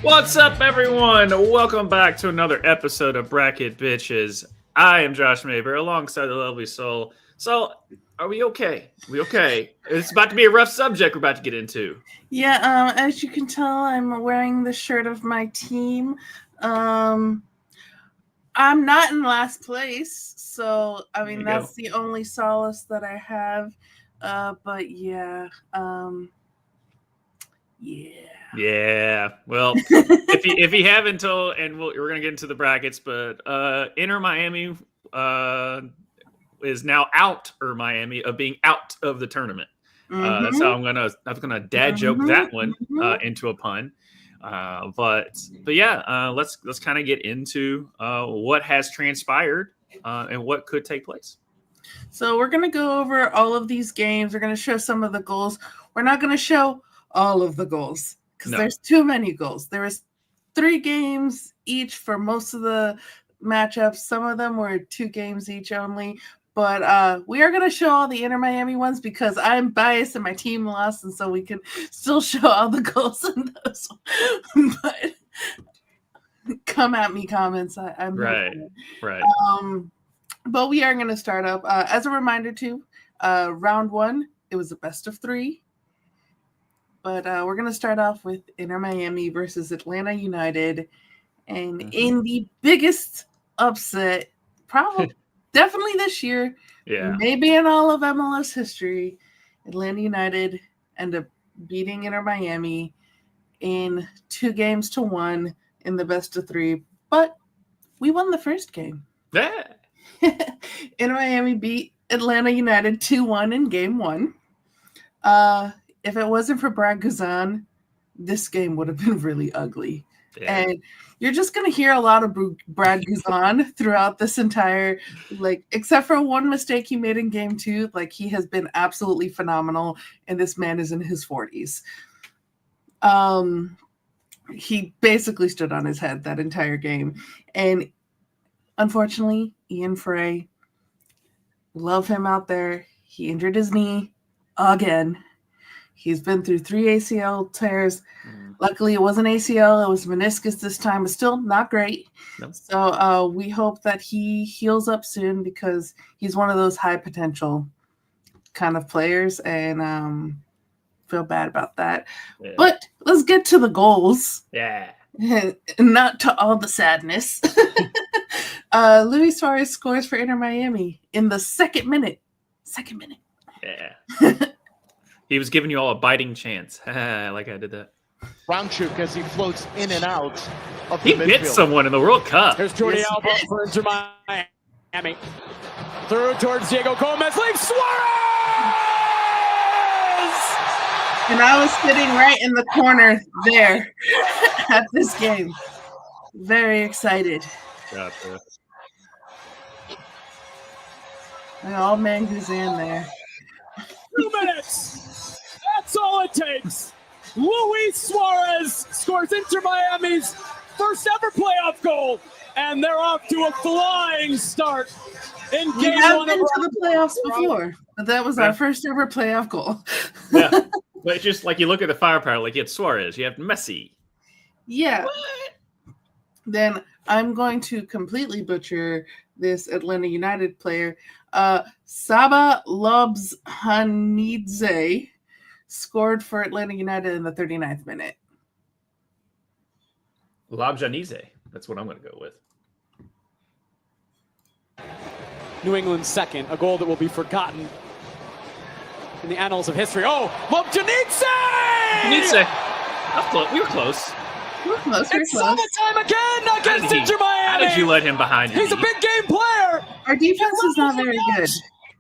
What's up, everyone? Welcome back to another episode of Bracket Bitches. I am Josh Maber alongside the lovely Soul. So, are we okay? We okay? It's about to be a rough subject we're about to get into. Yeah, as you can tell, I'm wearing the shirt of my team. I'm not in last place, so I mean that's the only solace that I have. But yeah, Yeah. Well, if you haven't told, and we're gonna get into the brackets, but Inter Miami is now out, or Miami of being out of the tournament. That's how I'm gonna dad joke that one into a pun. But yeah, let's kind of get into what has transpired and what could take place. So we're gonna go over all of these games. We're gonna show some of the goals. We're not gonna show all of the goals because there's too many goals. There was 3 games each for most of the matchups. Some of them were 2 games each only. But we are going to show all the Inter Miami ones because I'm biased and my team lost, and so we can still show all the goals in those. But come at me, comments. I'm right. But we are going to start up. As a reminder, too, round 1, it was a best of 3. But we're going to start off with Inter Miami versus Atlanta United. And in the biggest upset, definitely this year, maybe in all of MLS history, Atlanta United end up beating Inter Miami in 2-1 in the best of 3. But we won the first game. Yeah. Inter Miami beat Atlanta United 2-1 in game 1. If it wasn't for Brad Guzan, this game would have been really ugly. Yeah. And you're just going to hear a lot of Brad Guzan throughout this entire, except for one mistake he made in game 2, he has been absolutely phenomenal, and this man is in his 40s. He basically stood on his head that entire game. And unfortunately, Ian Frey, love him out there. He injured his knee again. He's been through 3 ACL tears. Luckily, it wasn't ACL. It was meniscus this time, but still not great. Nope. So we hope that he heals up soon because he's one of those high potential kind of players, and feel bad about that. Yeah. But let's get to the goals. Yeah. And not to all the sadness. Luis Suarez scores for Inter Miami in the second minute. Yeah. He was giving you all a biting chance. Like I did that. Brownchuk as he floats in and out of the midfield. He hit someone in the World Cup. Here's Jordi Alba for Inter Miami. Through towards Diego Gomez. Leaves Suarez! And I was sitting right in the corner there at this game. Very excited. Gotcha. And all man who's in there. 2 minutes. That's all it takes. Luis Suarez scores Inter Miami's first ever playoff goal, and they're off to a flying start in game 1. We have been to the playoffs before, but that was our first ever playoff goal. Yeah, but it's just like you look at the firepower, like you have Suarez, you have Messi. Yeah. What? Then I'm going to completely butcher this Atlanta United player. Saba Lobshanidze scored for Atlanta United in the 39th minute. Lobshanidze. That's what I'm going to go with. New England's second, a goal that will be forgotten in the annals of history. Oh, Lobshanidze! We were close. It's summertime again against Inter Miami. How did you let him behind you? He's a big game player. Our defense is not very good.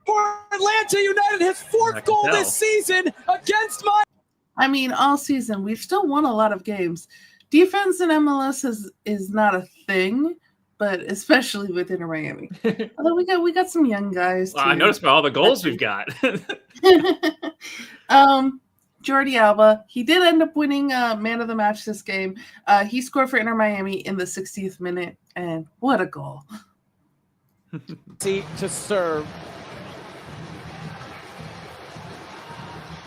For Atlanta United, his 4th goal this season against Miami. I mean, all season, we've still won a lot of games. Defense in MLS is not a thing, but especially with Inter Miami. Although we got some young guys. Well, I noticed by all the goals we've got. Jordi Alba, he did end up winning man of the match this game. He scored for Inter Miami in the 60th minute, and what a goal. To serve.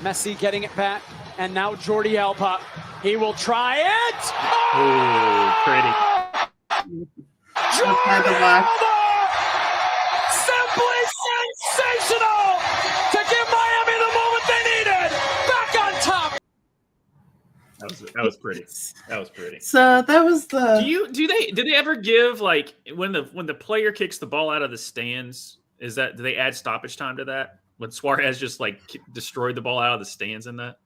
Messi getting it back. And now Jordi Alba. He will try it. Oh, pretty. Jordi Alba! Simply sensational to give Miami the moment they needed. Back on top. That was pretty. That was pretty. So that was the. Do they ever give, like, when the player kicks the ball out of the stands? Do they add stoppage time to that? When Suarez just like destroyed the ball out of the stands in that?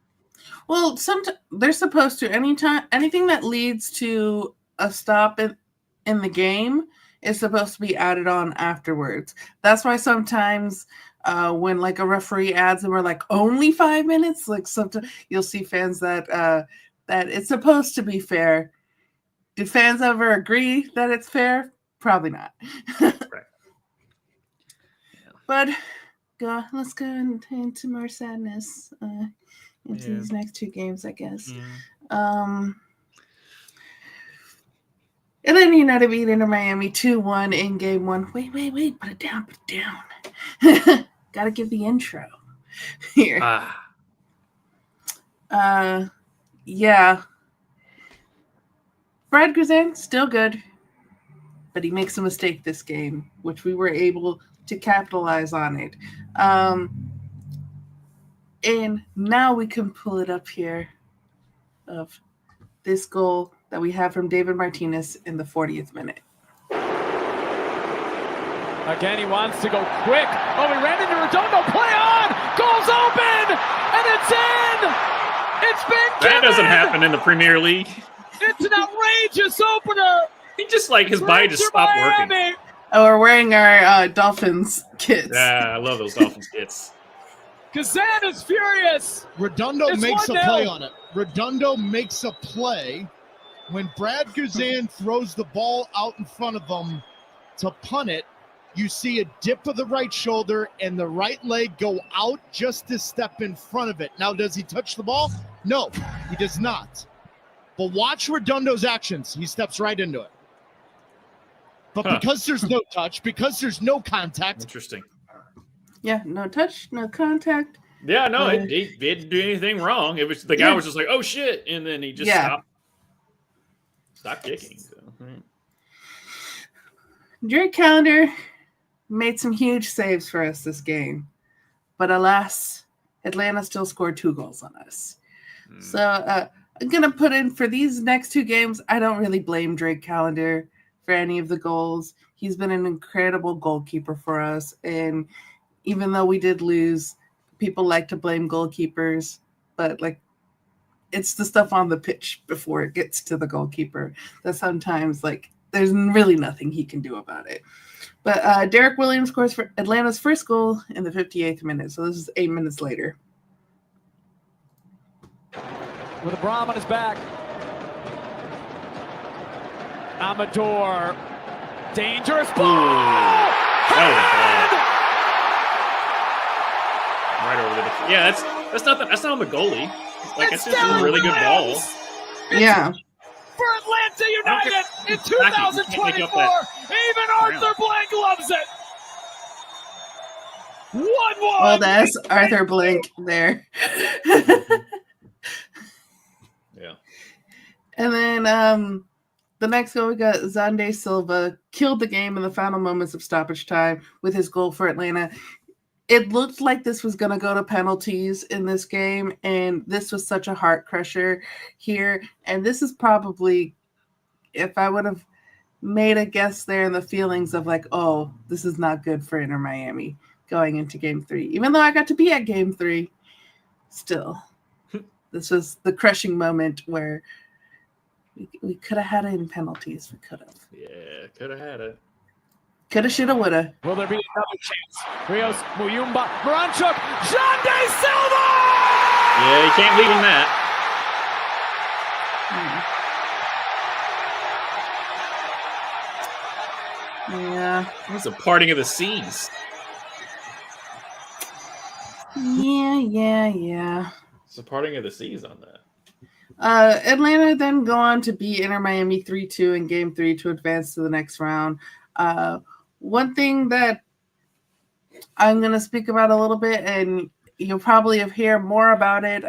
Well, sometimes they're supposed to. Anything that leads to a stop in the game is supposed to be added on afterwards. That's why sometimes when like a referee adds and we're like only 5 minutes, like sometimes you'll see fans that that it's supposed to be fair. Do fans ever agree that it's fair? Probably not. Right. Yeah. But let's go into more sadness into these next two games, I guess. Yeah. Atlanta United beat Inter Miami 2-1 in game one. Wait. Put it down. Got to give the intro here. Yeah. Brad Guzan, still good. But he makes a mistake this game, which we were able to capitalize on it. And now we can pull it up here of this goal that we have from David Martinez in the 40th minute. Again, he wants to go quick. Oh, he ran into Redondo. Play on! Goal's open! And it's in! It's been given! That doesn't happen in the Premier League. It's an outrageous opener. He just, like, his body just stopped working. Oh, we're wearing our Dolphins kits. Yeah, I love those Dolphins kits. Kazan is furious. Redondo It's makes a 1-0. play on it. Redondo makes a play when Brad Guzan throws the ball out in front of him to punt it. You see a dip of the right shoulder and the right leg go out just to step in front of it. Now, does he touch the ball? No, he does not. But watch Redondo's actions. He steps right into it. But because there's no touch, because there's no contact. Interesting. Yeah, no touch, no contact. Yeah, no, he didn't do anything wrong. It was the guy was just like, "Oh shit," and then he just stopped kicking. So. Drake Calendar made some huge saves for us this game, but alas, Atlanta still scored 2 goals on us. So I'm gonna put in for these next 2 games. I don't really blame Drake Calendar for any of the goals. He's been an incredible goalkeeper for us, and even though we did lose, people like to blame goalkeepers, but like it's the stuff on the pitch before it gets to the goalkeeper that sometimes like there's really nothing he can do about it. But Derek Williams scores for Atlanta's first goal in the 58th minute, so this is 8 minutes later. With Abram on his back. Amador. Dangerous ball! Right over the yeah, that's not on the goalie. Like it's just a really good ball. Yeah. For Atlanta United in 2024, even Arthur Blank loves it. 1-1. Well, that's Arthur Blank there. Yeah. And then the next goal, we got Xande Silva, killed the game in the final moments of stoppage time with his goal for Atlanta. It looked like this was going to go to penalties in this game, and this was such a heart crusher here. And this is probably, if I would have made a guess there in the feelings of like, oh, this is not good for Inter Miami going into game 3. Even though I got to be at game 3, still, this was the crushing moment where we could have had it in penalties. We could have. Yeah, could have had it. Coulda, shoulda, woulda. Will there be another chance? Rios, Muyumba, Moranchuk, Xande Silva! Yeah, you can't leave him that. Yeah. It was a parting of the seas. Yeah. It's a parting of the seas on that. Atlanta then go on to beat Inter Miami 3-2 in game 3 to advance to the next round. One thing that I'm going to speak about a little bit, and You'll probably hear more about it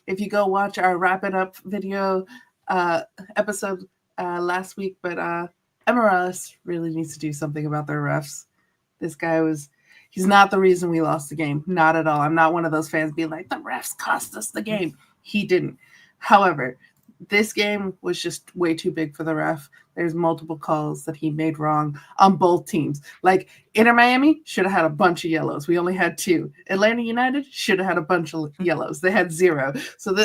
if you go watch our Wrap It Up video episode last week. But MLS really needs to do something about their refs. This guy he's not the reason we lost the game. Not at all. I'm not one of those fans being like, the refs cost us the game. He didn't. However, this game was just way too big for the ref. There's multiple calls that he made wrong on both teams. Like Inter Miami should have had a bunch of yellows. We only had 2. Atlanta United should have had a bunch of yellows. They had 0. So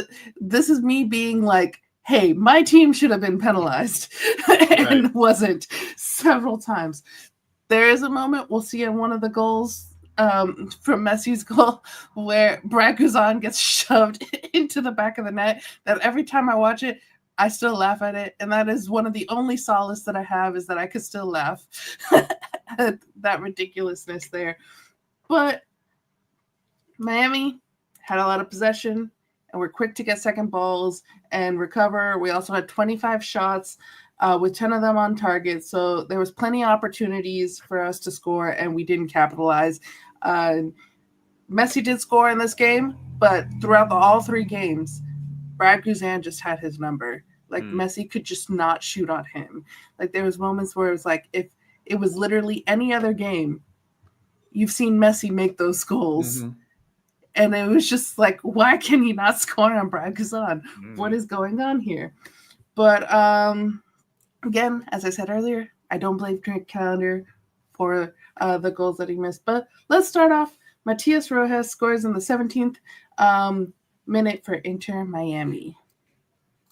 this is me being like, hey, my team should have been penalized and wasn't several times. There is a moment we'll see in one of the goals from Messi's goal where Brad Guzan gets shoved into the back of the net that every time I watch it, I still laugh at it. And that is one of the only solace that I have, is that I could still laugh at that ridiculousness there. But Miami had a lot of possession and were quick to get second balls and recover. We also had 25 shots with 10 of them on target. So there was plenty of opportunities for us to score, and we didn't capitalize. Messi did score in this game, but throughout all 3 games, Brad Guzan just had his number. Like Messi could just not shoot on him. Like there was moments where it was like, if it was literally any other game, you've seen Messi make those goals. Mm-hmm. And it was just like, why can he not score on Brad Guzan? Mm-hmm. What is going on here? But again, as I said earlier, I don't blame Greg Callender for the goals that he missed. But let's start off. Matias Rojas scores in the 17th minute for Inter Miami.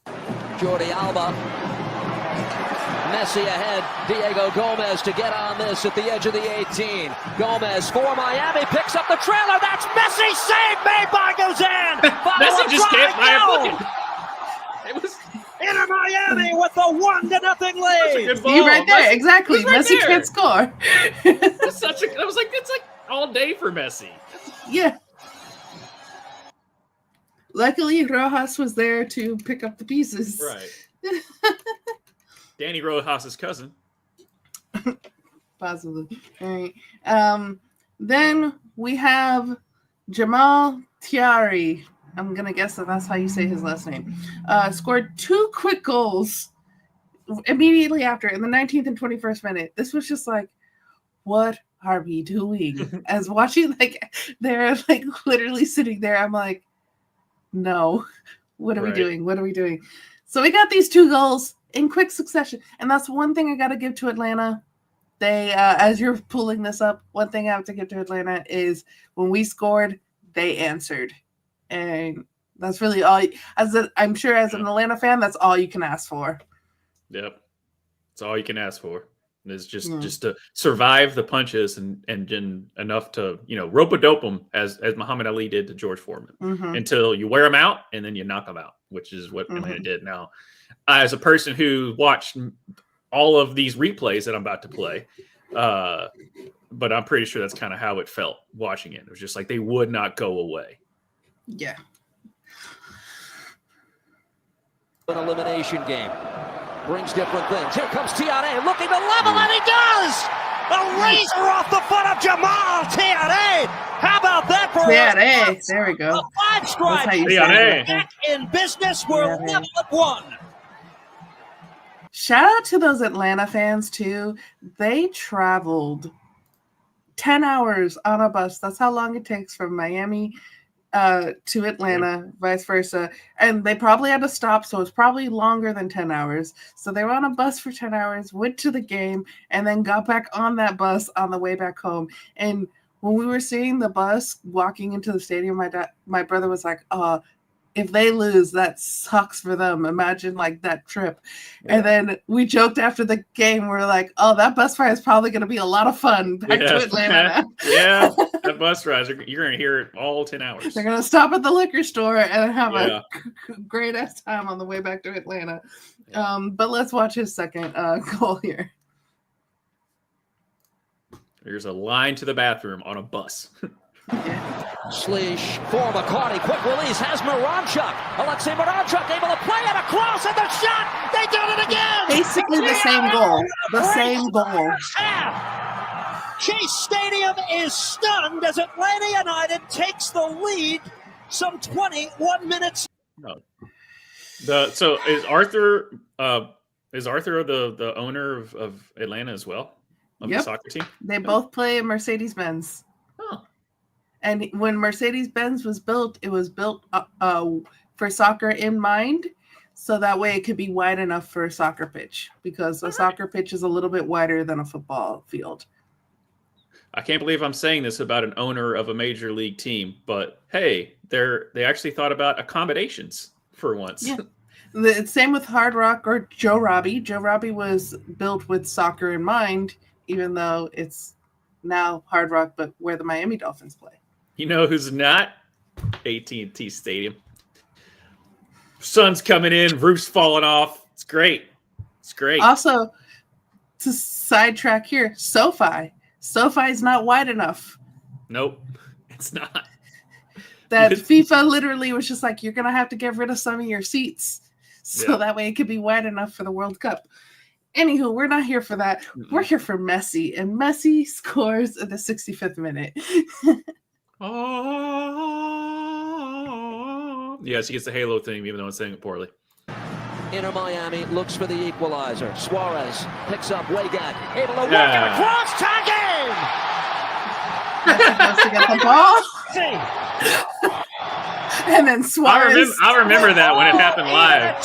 Jordi Alba. Messi ahead. Diego Gomez to get on this at the edge of the 18. Gomez for Miami picks up the trailer. That's Messi. Save made by Guzan. Messi just can't buy a. It was Inter Miami with the 1-0 lead. See right there, exactly. Right Messi there. Can't score. It's like all day for Messi. Yeah. Luckily, Rojas was there to pick up the pieces. Right. Danny Rojas' cousin. Possibly. All right. Then we have Jamal Tiari. I'm going to guess that that's how you say his last name. Scored 2 quick goals immediately after in the 19th and 21st minute. This was just like, what are we doing? As watching, like, they're like literally sitting there. I'm like, no, what are we doing? What are we doing? So we got these 2 goals in quick succession. And that's one thing I got to give to Atlanta. They, as you're pulling this up, one thing I have to give to Atlanta is when we scored, they answered. And that's really all. I'm sure as an Atlanta fan, that's all you can ask for. Yep. It's all you can ask for. Is just to survive the punches and enough to, rope-a-dope them as Muhammad Ali did to George Foreman until you wear them out and then you knock them out, which is what Atlanta did. Now, as a person who watched all of these replays that I'm about to play, but I'm pretty sure that's kind of how it felt watching it. It was just like they would not go away. Yeah. An elimination game. Brings different things. Here comes Tiare looking to level, and he does! A razor off the foot of Jamal Tiare! How about that for Tiare? There we go. A 5 strike. Tiare. Back in business. We're level at 1. Shout out to those Atlanta fans, too. They traveled 10 hours on a bus. That's how long it takes from Miami to Atlanta, vice versa. And they probably had to stop, so it's probably longer than 10 hours. So they were on a bus for 10 hours, went to the game, and then got back on that bus on the way back home. And when we were seeing the bus walking into the stadium, my brother was like, if they lose, that sucks for them. Imagine like that trip. Yeah. And then we joked after the game, we're like, that bus ride is probably going to be a lot of fun back to Atlanta. Yeah, that bus ride, you're going to hear it all 10 hours. They're going to stop at the liquor store and have a great ass time on the way back to Atlanta. Yeah. But let's watch his second goal here. There's a line to the bathroom on a bus. Sleesh for McCarty, quick release, has Miranchuk. Alexei Miranchuk able to play it across, and the shot, they did it again! Basically the same goal. The same goal. Chase Stadium is stunned as Atlanta United takes the lead some 21 minutes. No. So is Arthur the owner of Atlanta as well? Of the soccer team? They both play at Mercedes-Benz. Oh. And when Mercedes-Benz was built, it was built for soccer in mind. So that way it could be wide enough for a soccer pitch, because a soccer pitch is a little bit wider than a football field. I can't believe I'm saying this about an owner of a major league team, but hey, they actually thought about accommodations for once. Yeah. The same with Hard Rock or Joe Robbie. Joe Robbie was built with soccer in mind, even though it's now Hard Rock, but where the Miami Dolphins play. You know who's not? AT&T Stadium. Sun's coming in, roof's falling off. It's great. It's great. Also, to sidetrack here, SoFi. SoFi is not wide enough. Nope, it's not. That FIFA literally was just like, you're going to have to get rid of some of your seats so that way it could be wide enough for the World Cup. Anywho, we're not here for that. We're here for Messi, and Messi scores in the 65th minute. Yes, he gets the Halo theme, even though I'm saying it poorly. Inter Miami looks for the equalizer. Suarez picks up Weigand, able to work it across, tagging! Supposed to get the ball. And then Suarez. I remember that when it happened live.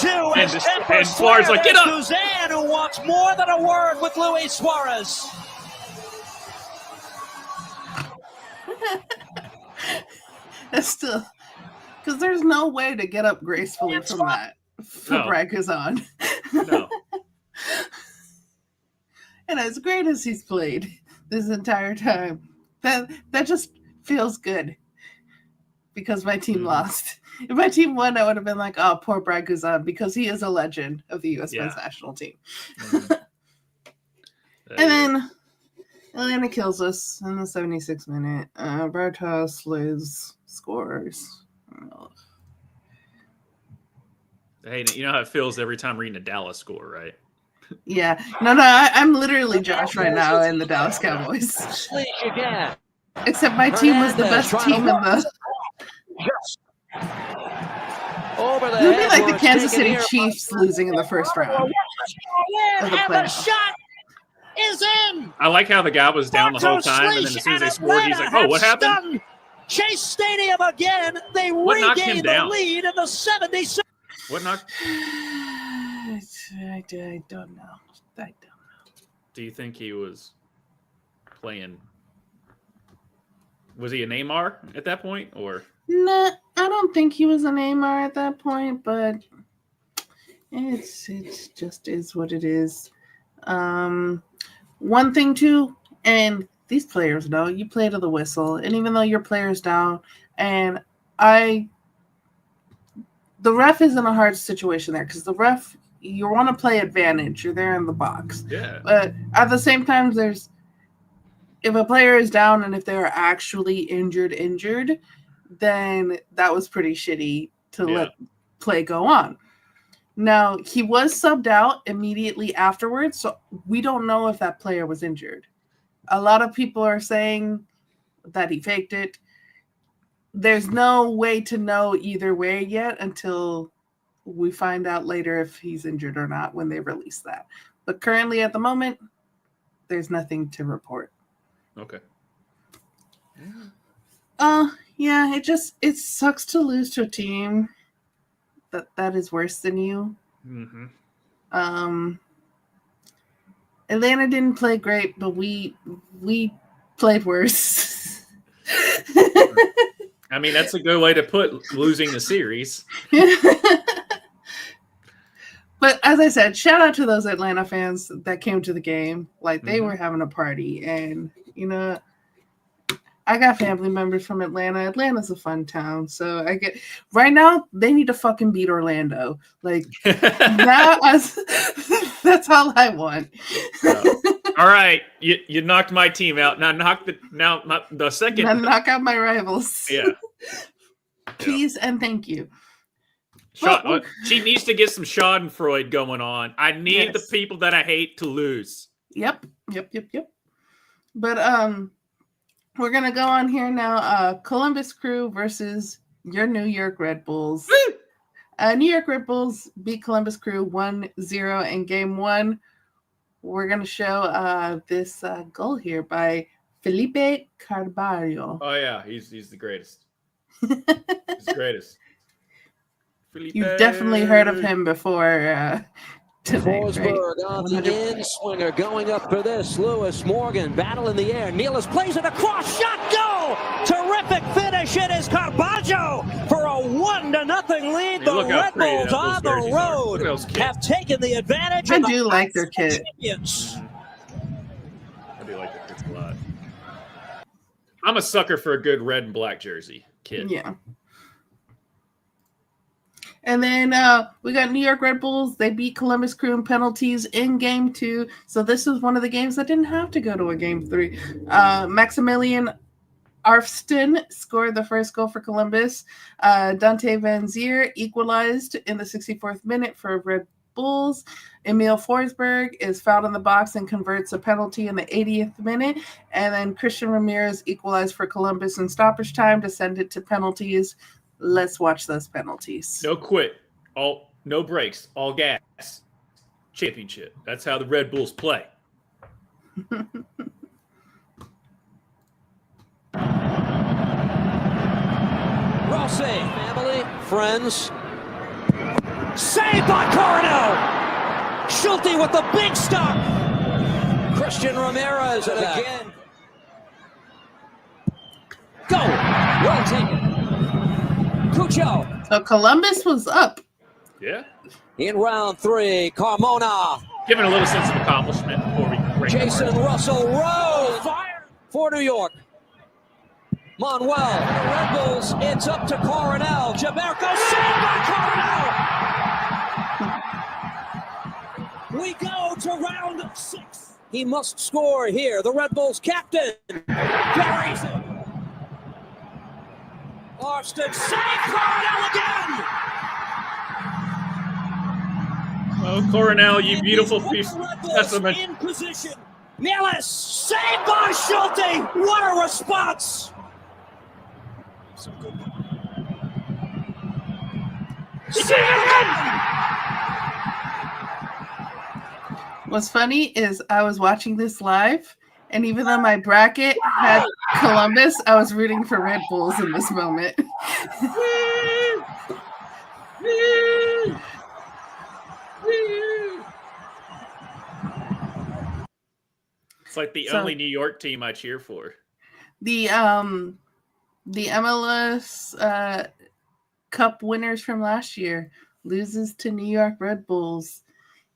And Suarez like, get up! Suzanne, who wants more than a word with Luis Suarez. It's still, because there's no way to get up gracefully from that. Brad Guzan. No. And as great as he's played this entire time, that just feels good. Because my team lost. If my team won, I would have been like, oh, poor Brad Guzan, because he is a legend of the U.S. men's national team. And then Atlanta kills us in the 76th minute. Bartos Liz scores. Hey, you know how it feels every time reading a Dallas score, right? Yeah. No, I'm literally Josh right now in the Dallas Cowboys. Except my team was the best team in the... It would be like the Kansas City Chiefs losing in the first round of the playoffs. Shot is in. I like how the guy was down the whole time, and then as soon as they scored, he's like, "Oh, what happened?" Chase Stadium again. They regain the lead in the 76th. What knocked? I don't know. Do you think he was playing? Was he a Neymar at that point, or? Nah, I don't think he was a Neymar at that point, but it just is what it is. One thing too, and these players know, you play to the whistle, and even though your player's down, and the ref is in a hard situation there, because the ref, you want to play advantage, you're there in the box. Yeah. But at the same time, if a player is down and if they're actually injured, then that was pretty shitty to let play go on. Now, he was subbed out immediately afterwards, so we don't know if that player was injured. A lot of people are saying that he faked it. There's no way to know either way yet until we find out later if he's injured or not when they release that. But currently, at the moment, there's nothing to report. Okay. Yeah, it sucks to lose to a team that is worse than you. Mm-hmm. Atlanta didn't play great, but we played worse. I mean, that's a good way to put losing the series. But as I said, shout out to those Atlanta fans that came to the game. Like, they were having a party. And, I got family members from Atlanta. Atlanta's a fun town. So right now, they need to fucking beat Orlando. Like, that's all I want. All right. You knocked my team out. Now the second. Now knock out my rivals. Yeah. Please and thank you. She needs to get some Schadenfreude going on. I need the people that I hate to lose. Yep. But we're gonna go on here now. Columbus Crew versus your New York Red Bulls. New York Red Bulls beat Columbus Crew 1-0 in game 1. We're gonna show this goal here by Felipe Carvalho. Oh yeah, he's the greatest. He's the greatest. Felipe. You've definitely heard of him before. Forsberg on the in swinger going up for this. Lewis Morgan battle in the air. Nealis plays it across. Shot goal. Terrific finish. It is Carvalho for a 1-0 lead. The Red Bulls on the road have taken the advantage. I do like their kit. I do like their kits a lot. I'm a sucker for a good red and black jersey kit. Yeah. And then we got New York Red Bulls. They beat Columbus Crew in penalties in game 2. So this was one of the games that didn't have to go to a game 3. Maximilian Arfston scored the first goal for Columbus. Dante Van Zier equalized in the 64th minute for Red Bulls. Emil Forsberg is fouled in the box and converts a penalty in the 80th minute. And then Christian Ramirez equalized for Columbus in stoppage time to send it to penalties. Let's watch those penalties. No quit. No breaks. All gas. Championship. That's how the Red Bulls play. Rossi, family, friends. Saved by Coronel. Schulte with the big stop. Christian Ramirez and again. Go. Well taken. Cuccio. So Columbus was up. Yeah. In round 3, Carmona. Giving a little sense of accomplishment before we break. Jason Russell Rose. Fire for New York. Manuel. The Red Bulls. It's up to Coronel. Jaberko saved by Coronel. We go to round 6. He must score here. The Red Bulls captain. Buries it. Arfston save Coronel again. Oh, Coronel, you beautiful piece. In position. Nealis saved by Schulte. What a response! So good. What's funny is I was watching this live, and even though my bracket had Columbus, I was rooting for Red Bulls in this moment. It's like the only New York team I cheer for. The MLS Cup winners from last year loses to New York Red Bulls.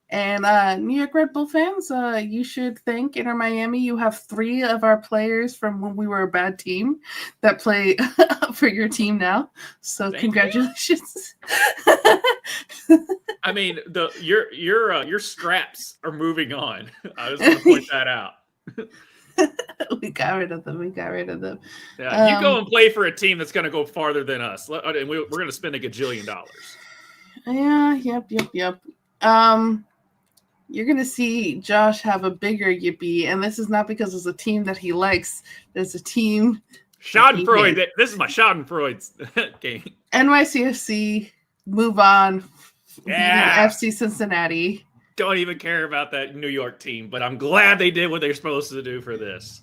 And New York Red Bull fans, you should thank Inter Miami. You have 3 of our players from when we were a bad team that play for your team now. So congratulations. I mean, your scraps are moving on. I just want to point that out. We got rid of them. Yeah, you go and play for a team that's going to go farther than us, and we're going to spend $1 gajillion. Yeah. Yep. You're going to see Josh have a bigger yippee, and this is not because it's a team that he likes. There's a team. Schadenfreude. This is my Schadenfreude game. NYCFC move on. Yeah. FC Cincinnati. Don't even care about that New York team, but I'm glad they did what they're supposed to do for this.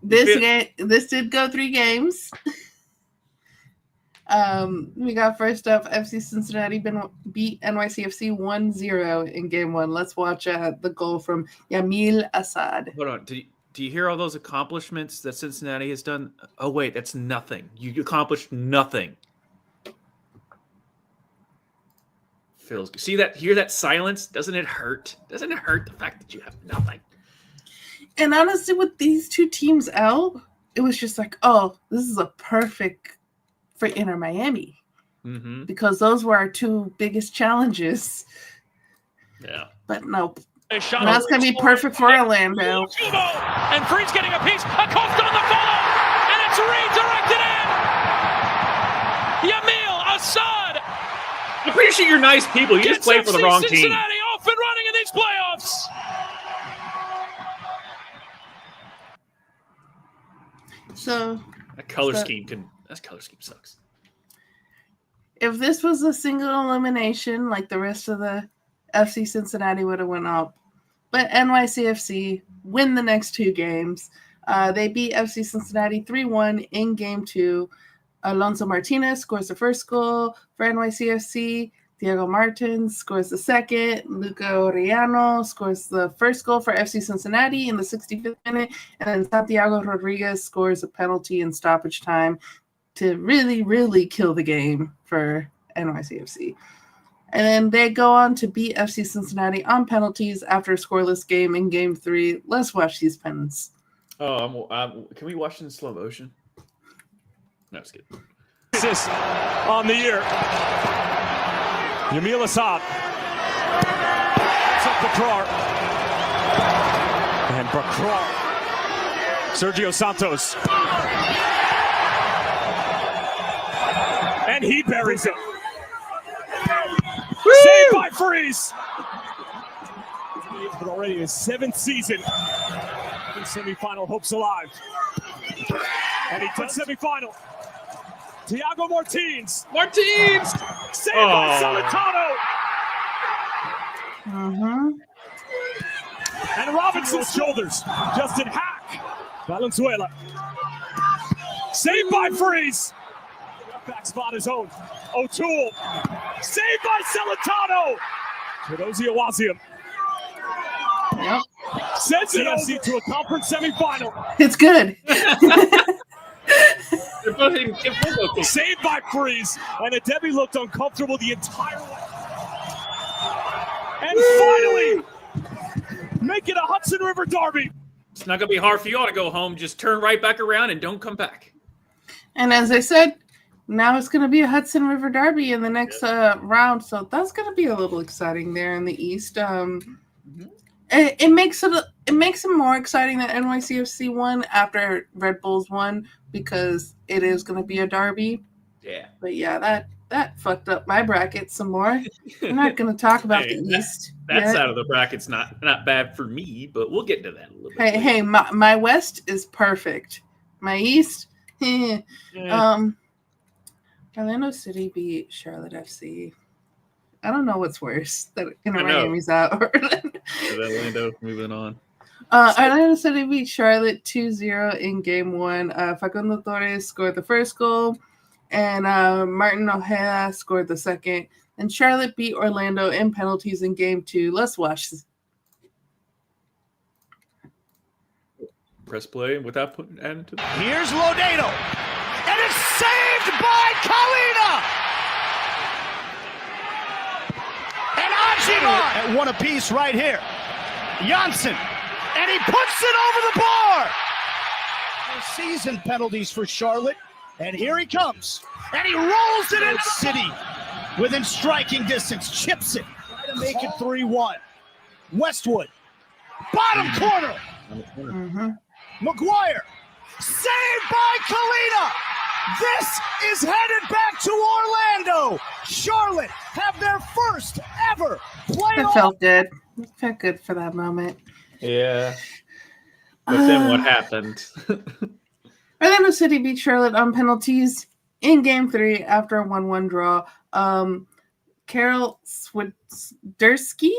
This did go 3 games. We got first up, FC Cincinnati beat NYCFC 1-0 in game 1. Let's watch the goal from Yamil Assad. Hold on. Do you hear all those accomplishments that Cincinnati has done? Oh, wait, that's nothing. You accomplished nothing. Feels good. See that? Hear that silence? Doesn't it hurt? Doesn't it hurt the fact that you have nothing? And honestly, with these 2 teams out, it was just like, oh, this is a perfect for Inter Miami, because those were our 2 biggest challenges. Yeah, but nope. Now it's gonna be perfect for Orlando. And Freed's getting a piece. Acosta on the follow, and it's redirected in. Yamil Assad. I'm pretty sure you're nice people. You just play for the wrong team. Cincinnati off and running in these playoffs. So that color scheme sucks. If this was a single elimination, like the rest of the FC Cincinnati would have went up. But NYCFC win the next 2 games. They beat FC Cincinnati 3-1 in Game 2. Alonso Martinez scores the first goal for NYCFC. Diego Martins scores the second. Luca Oriano scores the first goal for FC Cincinnati in the 65th minute. And then Santiago Rodriguez scores a penalty in stoppage time to really, really kill the game for NYCFC. And then they go on to beat FC Cincinnati on penalties after a scoreless game in Game 3. Let's watch these pens. Oh, can we watch in slow motion? No, it's good. Assist on the year. Yamil Assad. It's up Bakrar. And Bakrar. Sergio Santos. And he buries it. Saved by Freeze. But already his 7th season. In semifinal hopes alive. And he took semifinal. Thiago Martins. Saved by Salentano. And Robinson's shoulders. Justin Hack. Valenzuela. Saved by Freeze. Back spot his own. O'Toole. Saved by Salentano. Chidozie Awaziam. Yep. Sends CFC to a conference semifinal. It's good. Saved by Freeze. And Adebi looked uncomfortable the entire way. And finally, make it a Hudson River derby. It's not going to be hard for you all to go home. Just turn right back around and don't come back. And as I said, now it's going to be a Hudson River derby in the next round. So that's going to be a little exciting there in the East. It makes it more exciting that NYCFC won after Red Bulls won because it is going to be a derby. Yeah. But yeah, that fucked up my bracket some more. We're not going to talk about the East. That side of the bracket's not bad for me, but we'll get to that a little bit. Hey, my West is perfect. My East, Orlando City beat Charlotte FC. I don't know what's worse, that Miami's out or Orlando moving on. Orlando City beat Charlotte 2-0 in Game 1. Facundo Torres scored the first goal, and Martin Ojeda scored the second. And Charlotte beat Orlando in penalties in Game 2. Let's watch this. Press play without adding to. Here's Lodedo, and it's saved by Kalina. And Ajima at one apiece right here. Janssen, and he puts it over the bar. Season penalties for Charlotte, and here he comes, and he rolls it into City within striking distance, chips it to make it 3-1. Westwood, bottom corner. McGuire, saved by Kalina. This is headed back to Orlando. Charlotte have their first ever playoff. It felt good. It felt good for that moment. Yeah. But then what happened? Orlando City beat Charlotte on penalties in Game 3 after a 1-1 draw. Karol Swiderski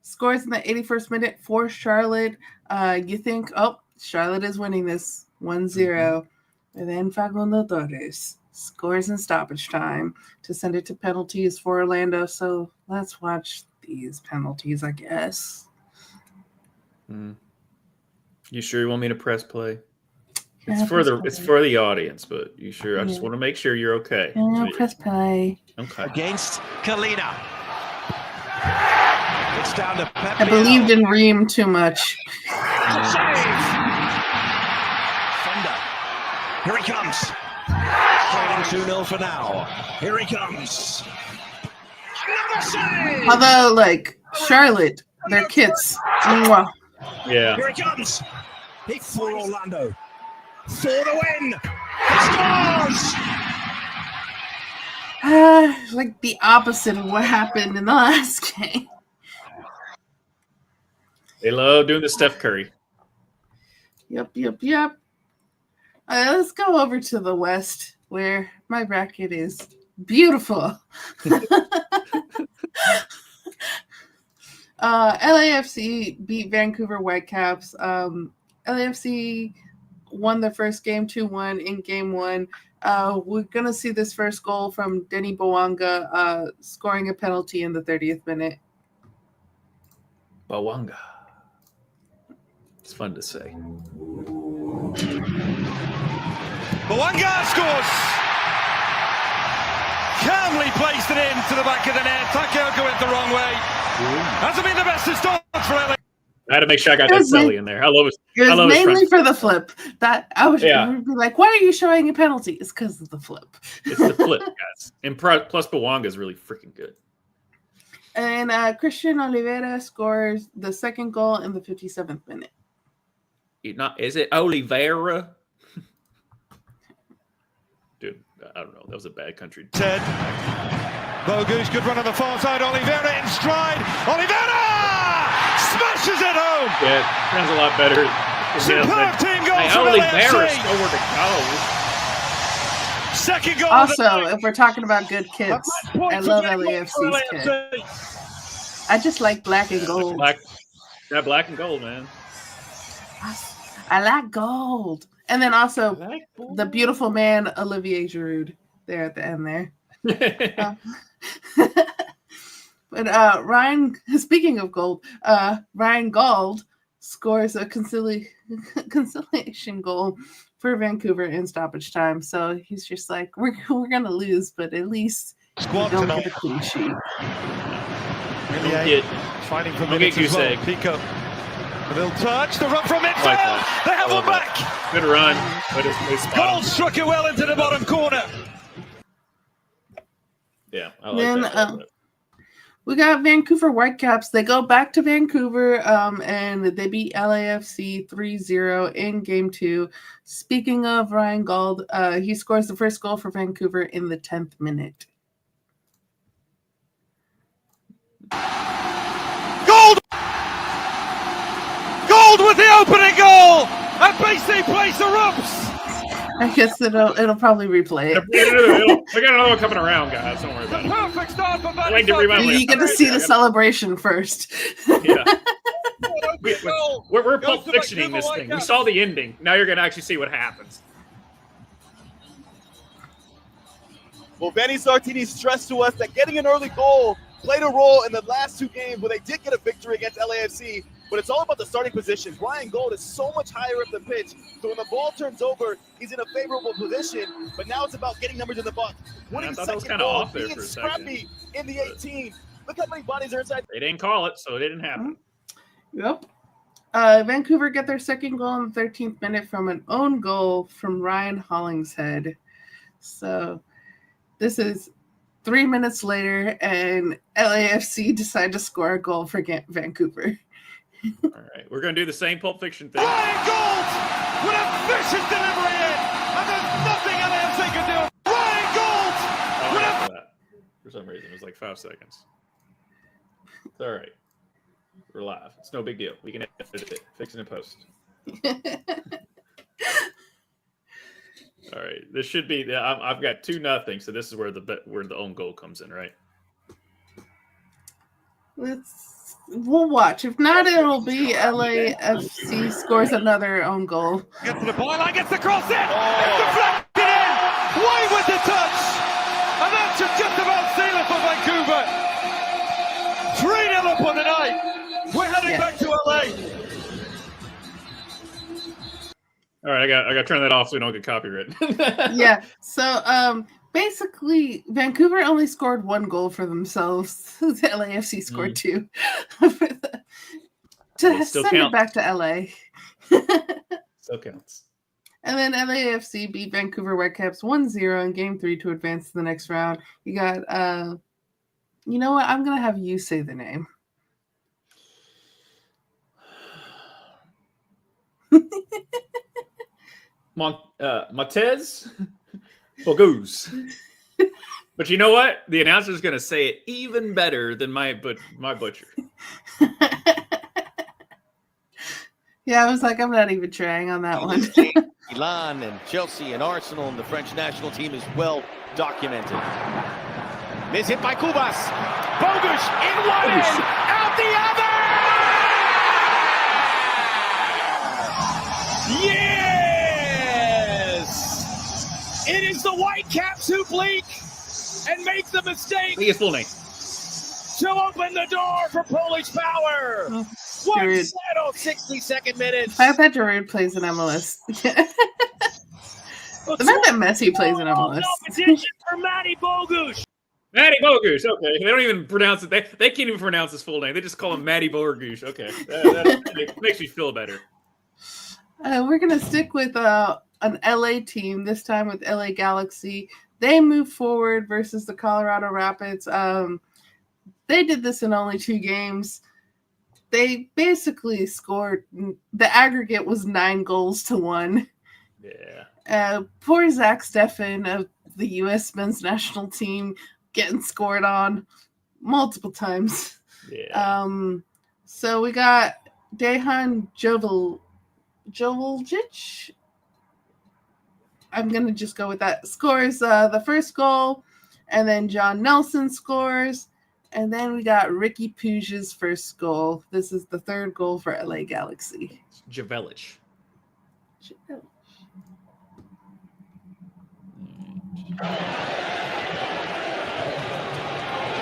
scores in the 81st minute for Charlotte. You think, Charlotte is winning this 1-0. And then Facundo Torres scores in stoppage time to send it to penalties for Orlando. So let's watch these penalties, I guess. You sure you want me to press play? It's for the audience, but you sure? I just want to make sure you're okay. Yeah, press play. Okay. Against Kalina. It's down to Pepe. I believed in Ream too much. Fender. Here he comes. Trading 2-0 for now. Here he comes. Another save. Although, Charlotte, their kits. Mwah. Yeah. Here he comes. He for Orlando. For the win. He scores. Like the opposite of what happened in the last game. They love doing the Steph Curry. Yep. Let's go over to the West, where my bracket is beautiful. LAFC beat Vancouver Whitecaps. LAFC won their first game 2-1 in game 1. We're going to see this first goal from Denny Bowanga scoring a penalty in the 30th minute. Bowanga. It's fun to say. Bowanga scores! Calmly placed it into the back of the net. Takeo went the wrong way. Hasn't been the best of starts for LA. I had to make sure I got that Selly in there. I love it. It was mainly for the flip. That I would be like, why are you showing a penalty? It's because of the flip. It's the flip, guys. And plus Bowanga is really freaking good. And Christian Oliveira scores the second goal in the 57th minute. Is it Oliveira? Dude, I don't know. That was a bad country. Ted. Bogu's good run on the far side. Oliveira in stride. Oliveira smashes it home. Yeah, sounds a lot better. Superb team goal from Oliveira LAFC. scored a goal. Second goal. Also, if we're talking about good kids, I love LAFC's kid. I just like black and gold. Black and gold, man. I like gold. And then also the beautiful man, Olivier Giroud, there at the end there. But Ryan, speaking of gold, Ryan Gauld scores a conciliation goal for Vancouver in stoppage time. So he's just like, we're going to lose, but at least we don't get a clean sheet. Fighting for minutes as well. Pico. A little touch, the run from midfield. Like they have one back. Good run. But Gauld struck it well into the bottom corner. Yeah, I like that. We got Vancouver Whitecaps. They go back to Vancouver and they beat LAFC 3-0 in game 2. Speaking of Ryan Gauld, he scores the first goal for Vancouver in the 10th minute. Gauld with the opening goal! And BC Place erupts! I guess it'll probably replay it. We got another one coming around, guys. Don't worry about it. Perfect start for You get to see the celebration first. Yeah. We're Pulp Fictioning this thing. We saw the ending. Now you're going to actually see what happens. Well, Benny Sartini stressed to us that getting an early goal played a role in the last 2 games where they did get a victory against LAFC, but it's all about the starting positions. Ryan Gauld is so much higher up the pitch, so when the ball turns over, he's in a favorable position, but now it's about getting numbers in the box. Winning second goal, being scrappy in the 18. Look how many bodies are inside. They didn't call it, so it didn't happen. Yep. Vancouver get their second goal in the 13th minute from an own goal from Ryan Hollingshead. So this is 3 minutes later, and LAFC decide to score a goal for Vancouver. All right, we're going to do the same Pulp Fiction thing. Ryan Gauld with a vicious delivery in, and there's nothing LAFC can do. Ryan Gauld with a... For some reason, it was like 5 seconds. It's all right. We're live. It's no big deal. We can edit it. Fix it in post. All right. This should be. I've got 2-0, so this is where the own goal comes in, right? We'll watch. If not, it'll be LAFC scores another own goal. Gets to the byline, gets the cross in. It's deflected in. Way with the touch. And that should just about seal it for Vancouver. 3-0 up on the night. We're heading back to LA. All right, I got to turn that off so we don't get copyrighted. Yeah. So basically, Vancouver only scored 1 goal for themselves. The LAFC scored 2 to send it back to LA. Still counts. And then LAFC beat Vancouver Whitecaps 1-0 in Game 3 to advance to the next round. You got, you know what? I'm going to have you say the name. Montez Bogus. But you know what? The announcer's going to say it even better than my butcher. Yeah, I was like, I'm not even trying on that one. Milan and Chelsea and Arsenal and the French national team is well documented. Miss hit by Kubas. Bogusz in one end, out the other! Yes! It is the Whitecaps who blink and make the mistake His full name. to open the door for Polish power. One settled 62nd minute. The fact that Giroud plays in MLS. The fact that Messi plays in MLS. Competition for Matty Bogusz. Matty Bogusz. Okay, they don't even pronounce it. They can't even pronounce his full name. They just call him Matty Bogusz. Okay, that makes me feel better. We're gonna stick with an LA team this time with LA Galaxy. They move forward versus the Colorado Rapids. They did this in only 2 games. They basically scored. The aggregate was 9-1. Yeah. Poor Zach Steffen of the U.S. men's national team getting scored on multiple times. Yeah. So we got Dejan Joveljic. I'm going to just go with that. Scores the first goal, and then John Nelson scores, and then we got Ricky Puig's first goal. This is the 3rd goal for LA Galaxy. Javelic.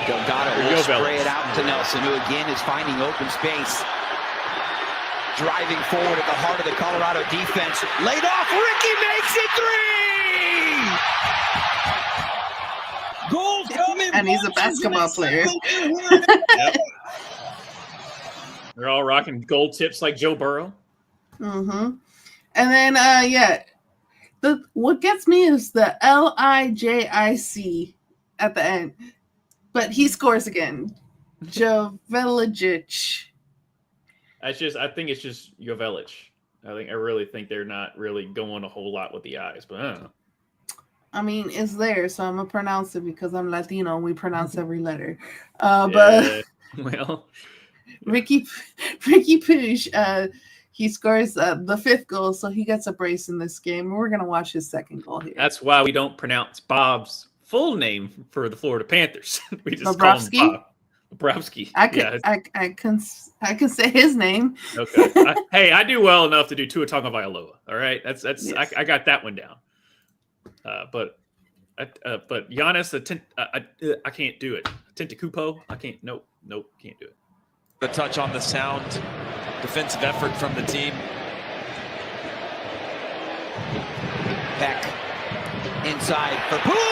Delgado will spray it out to Nelson, who again is finding open space. Driving forward at the heart of the Colorado defense. Laid off, Ricky makes it 3! Goal coming. And he's a basketball player. Yep. They're all rocking gold tips like Joe Burrow. Mm-hmm. And then, what gets me is the Lijic at the end. But he scores again. Jovelic. I think it's just Jovelic. I really think they're not really going a whole lot with the eyes, but I don't know. I mean, it's there, so I'm gonna pronounce it because I'm Latino. And we pronounce every letter. But well, Ricky Puig, he scores the 5th goal, so he gets a brace in this game. We're gonna watch his 2nd goal here. that's why we don't pronounce Bob's full name for the Florida Panthers. We just Bobrovsky? call him Bob. Bobrovsky. I can say his name. Okay. Hey, I do well enough to do Tua Tagovailoa. All right, that's yes. I got that one down. But Giannis, I can't do it. Tentacupo, I can't. Nope, can't do it. The touch on the sound defensive effort from the team. Beck inside for Puig!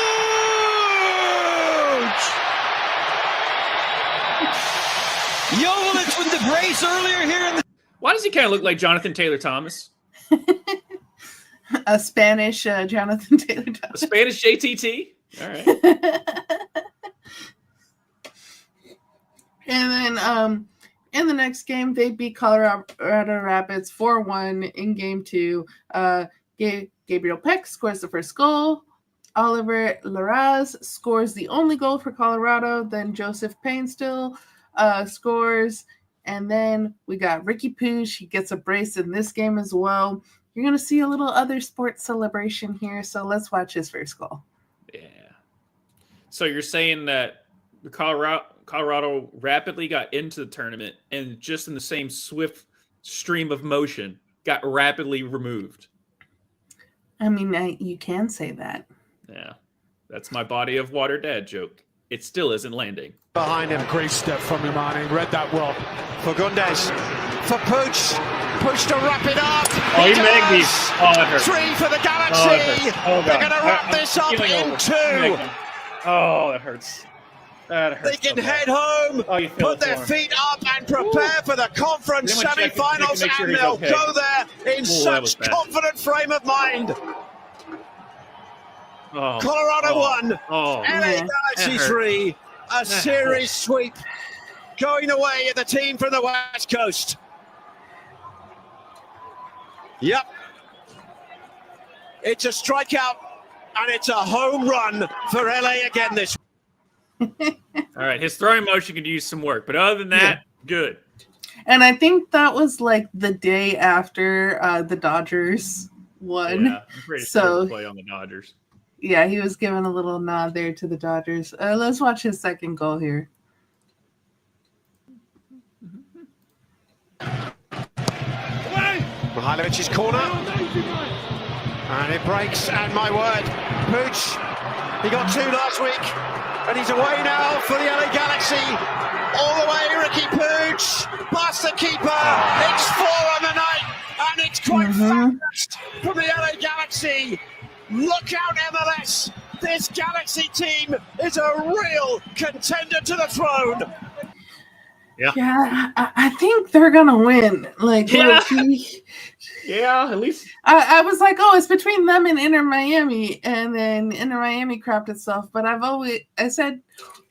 Jovelic with the brace earlier here in the... Why does he kind of look like Jonathan Taylor Thomas? A Spanish Jonathan Taylor Thomas. A Spanish JTT? All right. And then in the next game, they beat Colorado Rapids 4-1 in game 2. Gabriel Peck scores the first goal. Oliver Larraz scores the only goal for Colorado. Then Joseph Payne still scores. And then we got Ricky Puig. He gets a brace in this game as well. You're going to see a little other sports celebration here. So let's watch his first goal. Yeah. So you're saying that the Colorado rapidly got into the tournament and just in the same swift stream of motion got rapidly removed. I mean, you can say that. Yeah. That's my body of water dad joke. It still isn't landing. Behind him, great step from Imani. Read that well. For Gundes. For Puig. Puig to wrap it up. Oh, he made these. Oh, that hurts. 3 for the Galaxy. Oh, they're going to wrap this up in 2. Oh, that hurts. That hurts. They can head home, put their feet up, and prepare for the conference semi-finals, and they'll go there in such confident frame of mind. Colorado 1, LA Galaxy 3, a series sweep going away at the team from the West Coast. Yep. It's a strikeout, and it's a home run for LA again this week. All right, his throwing motion could use some work, but other than that, good. And I think that was like the day after the Dodgers won. Yeah, I'm pretty sure he'll play on the Dodgers. Yeah, he was giving a little nod there to the Dodgers. Let's watch his second goal here. Mihailovic's corner. And it breaks, and my word, Pooch, he got 2 last week, and he's away now for the LA Galaxy. All the way, Ricky Pooch, past the keeper. It's 4 on the night, and it's quite fast from the LA Galaxy. Look out, MLS. This Galaxy team is a real contender to the throne. Yeah, I think they're gonna win. Like, yeah, at least I was like, oh, it's between them and Inter Miami, and then Inter Miami crapped itself. But I said,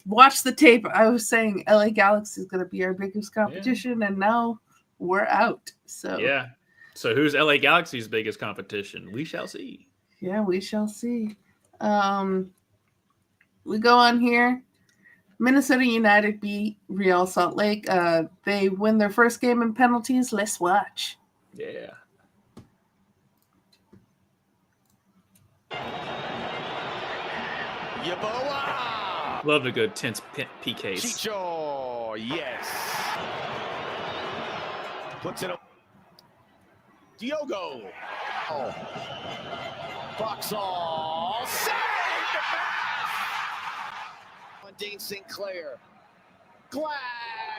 watch the tape. I was saying LA Galaxy is gonna be our biggest competition, and now we're out. So yeah. So who's LA Galaxy's biggest competition? We shall see. Yeah, we shall see. We go on here. Minnesota United beat Real Salt Lake. They win their first game in penalties. Let's watch. Yeah. Yeboah! Love a good tense PKs. Chicho, yes. Puts it up. Diogo. Oh. Boxall. Save the pass. On Dean Sinclair. Glad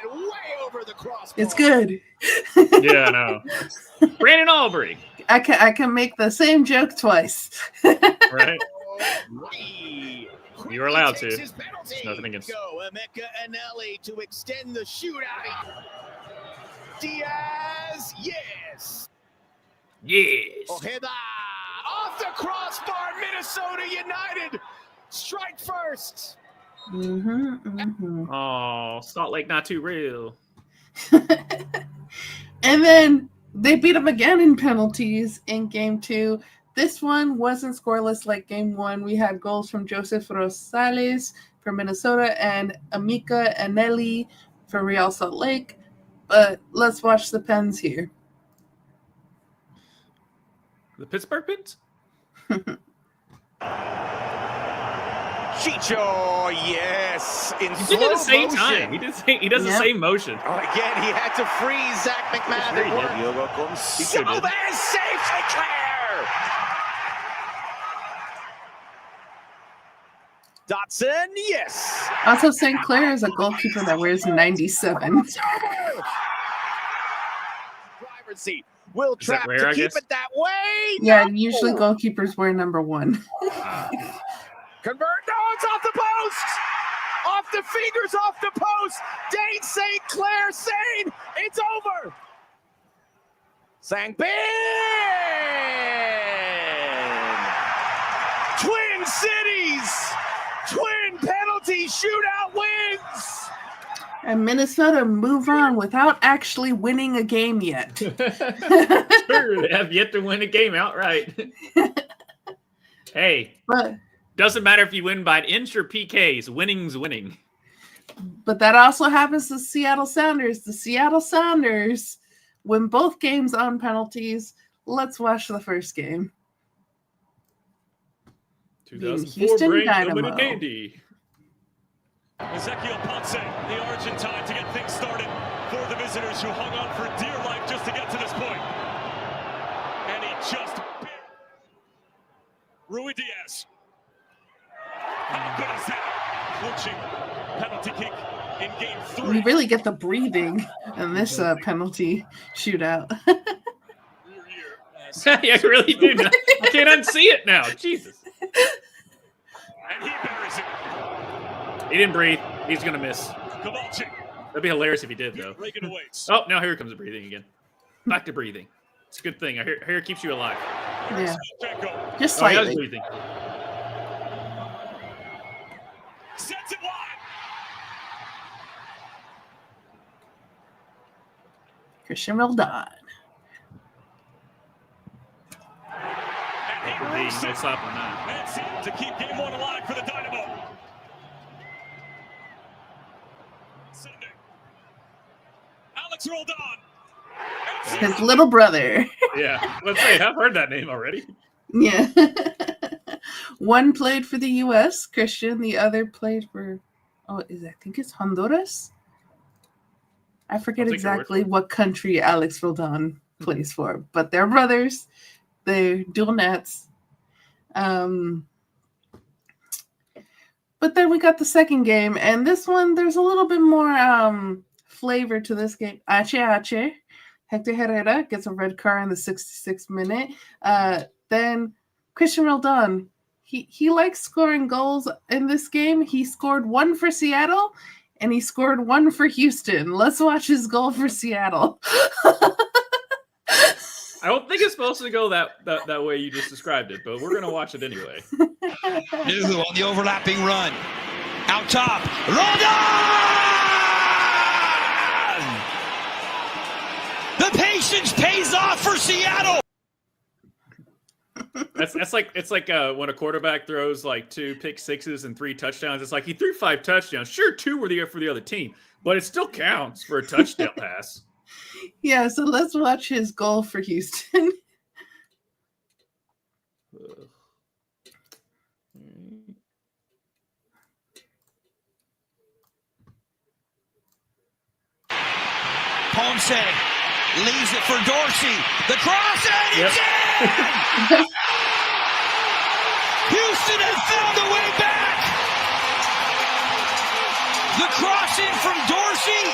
way over the crossbar. It's good. Yeah, I know. Brandon Aubrey. I can make the same joke twice. Right. You're allowed to. There's nothing against. Go Emeka Anelli to extend the shootout. Diaz, yes. Yes. Ojeda off the crossbar. Minnesota United strike first. Oh, Salt Lake not too real. And then they beat them again in penalties in game 2. This one wasn't scoreless like game 1. We had goals from Joseph Rosales for Minnesota and Emeka Anelli for Real Salt Lake. But let's watch the pens here. The Pittsburgh Pens? Chicho, yes. In He did it at the same motion. time. He does the same motion. Oh, again, he had to freeze Zach McMahon. Oh, that is safe, Sinclair. Dotson, yes. Also, St. Clair is a goalkeeper that wears 97. Driver's seat. Will Trapp rare, to I keep guess? it that way. Yeah, No. usually goalkeepers wear number 1. Convert. No, it's off the post. Off the fingers, off the post. Dane St. Clair saying it's over. Sangbin. Twin Cities. Twin penalty shootout wins. And Minnesota move on without actually winning a game yet. Sure, they have yet to win a game outright. Hey, But doesn't matter if you win by an inch or PKs. Winning's winning. But that also happens to Seattle Sounders. The Seattle Sounders win both games on penalties. Let's watch the first game. 2004 Houston brain Dynamo. coming in handy. Ezequiel Ponce, the Argentine, to get things started for the visitors who hung on for dear life just to get to this point. And he just bit Rui Diaz. How good is that? Coaching penalty kick in game 3. We really get the breathing in this penalty shootout. Yeah, you really do. I can't unsee it now. Jesus. And he buries it. He didn't breathe. He's going to miss. Cavalci. That'd be hilarious if he did, though. Reagan awaits. Oh, now here comes the breathing again. Back to breathing. It's a good thing. Hair keeps you alive. Yeah. Shevchenko Just Oh, he was slightly. breathing. sets it wide. Christian Roldan. And he Hey, roofs no it. stop on that. That's it to keep game 1 alive for the Dynamo. Sunday. Alex Roldan. His little brother. Yeah, let's say I've heard that name already. Yeah. One played for the U.S., Christian. The other played for, I think it's Honduras. I forget exactly what country Alex Roldan plays for, but they're brothers. They're dual nets. But then we got the second game, and this one, there's a little bit more flavor to this game. Tches. Hector Herrera gets a red card in the 66th minute. Then Christian Roldan, he likes scoring goals in this game. He scored one for Seattle, and he scored one for Houston. Let's watch his goal for Seattle. I don't think it's supposed to go that way you just described it, but we're going to watch it anyway. New on the overlapping run. Out top. Roldan! The patience pays off for Seattle. It's like when a quarterback throws like 2 pick sixes and 3 touchdowns. It's like he threw 5 touchdowns. Sure, 2 were for the other team, but it still counts for a touchdown pass. Yeah, so let's watch his goal for Houston. Ponce leaves it for Dorsey. The cross, and it's in! Houston has found a way back. The crossing from Dorsey.